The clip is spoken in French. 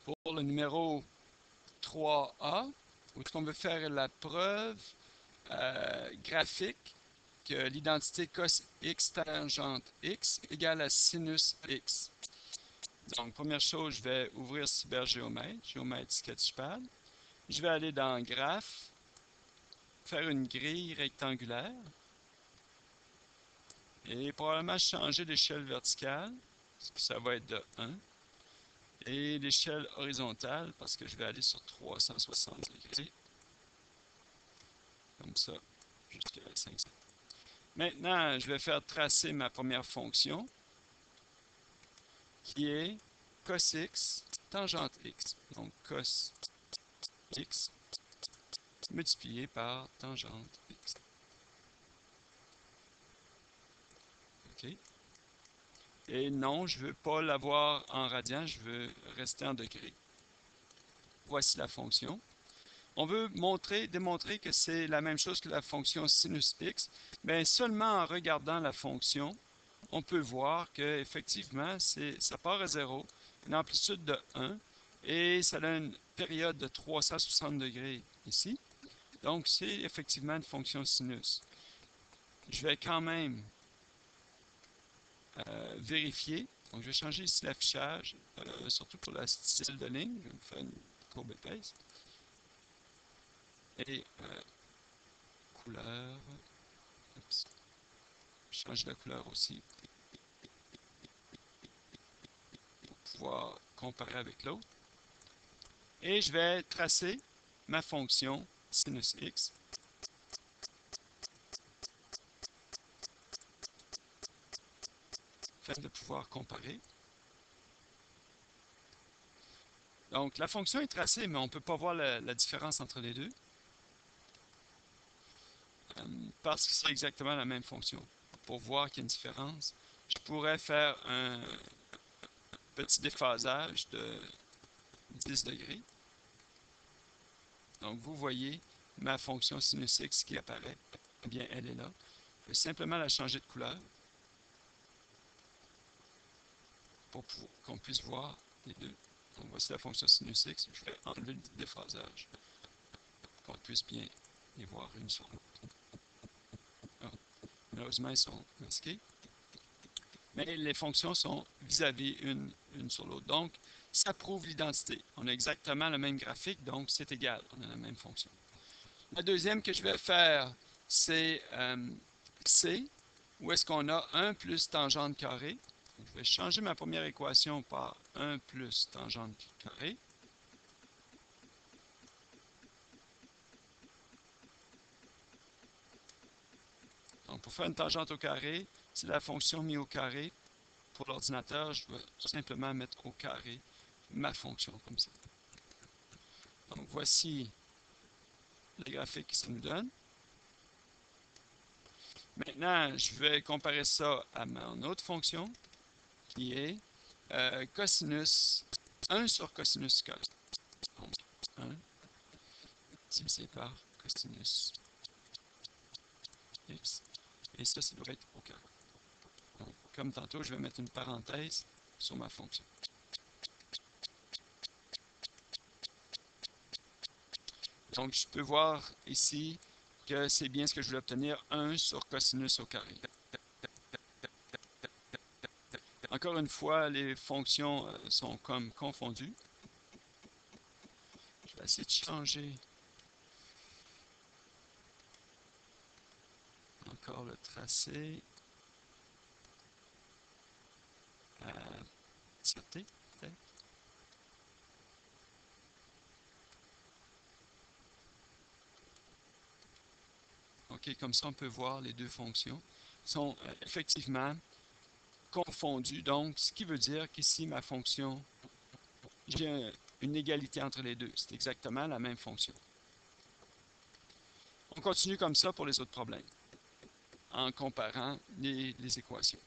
Pour le numéro 3A, où on veut faire la preuve graphique que l'identité cos x tangente x égale à sinus x. Donc, première chose, je vais ouvrir CyberGéomètre, Géomètre Sketchpad. Je vais aller dans Graphe, faire une grille rectangulaire et probablement changer l'échelle verticale, parce que ça va être de 1, et l'échelle horizontale, parce que je vais aller sur 360 degrés, comme ça, jusqu'à 500. Maintenant, je vais faire tracer ma première fonction, qui est cos x tangente x. Donc, cos x multiplié par tangente x. OK. Et non, je ne veux pas l'avoir en radian, je veux rester en degrés. Voici la fonction. On veut démontrer que c'est la même chose que la fonction sinus x, mais seulement en regardant la fonction, on peut voir qu'effectivement, ça part à 0, une amplitude de 1, et ça a une période de 360 degrés ici. Donc, c'est effectivement une fonction sinus. Je vais quand même vérifier. Donc, je vais changer ici l'affichage, surtout pour le style de ligne. Je vais faire une courbe épaisse. Et couleur. Oups. Je change la couleur aussi pour pouvoir comparer avec l'autre. Et je vais tracer ma fonction sinus x. Afin de pouvoir comparer. Donc, la fonction est tracée, mais on ne peut pas voir la différence entre les deux. Parce que c'est exactement la même fonction. Pour voir qu'il y a une différence, je pourrais faire un petit déphasage de 10 degrés. Donc, vous voyez ma fonction sinus x qui apparaît. Eh bien, elle est là. Je vais simplement la changer de couleur pour qu'on puisse voir les deux. Donc, voici la fonction sinus x. Je vais enlever le déphasage pour qu'on puisse bien les voir une sur l'autre. Malheureusement, ils sont masqués. Mais les fonctions sont vis-à-vis une sur l'autre. Donc, ça prouve l'identité. On a exactement le même graphique, donc c'est égal. On a la même fonction. La deuxième que je vais faire, c'est C, où est-ce qu'on a 1 plus tangente carrée. Donc, je vais changer ma première équation par 1 plus tangente carrée. Donc, pour faire une tangente au carré, c'est la fonction mise au carré. Pour l'ordinateur, je vais simplement mettre au carré ma fonction comme ça. Donc, voici le graphique que ça nous donne. Maintenant, je vais comparer ça à mon autre fonction, qui est cosinus 1 sur cosinus cos. Donc, 1 divisé par cosinus x. Et ça doit être au carré. Donc, comme tantôt, je vais mettre une parenthèse sur ma fonction. Donc, je peux voir ici que c'est bien ce que je voulais obtenir, 1 sur cosinus au carré. Encore une fois, les fonctions sont comme confondues. Je vais essayer de changer encore le tracé à tireté, peut-être. OK, comme ça, on peut voir les deux fonctions sont effectivement confondues. Donc, ce qui veut dire qu'ici, ma fonction, j'ai une égalité entre les deux. C'est exactement la même fonction. On continue comme ça pour les autres problèmes, en comparant les équations.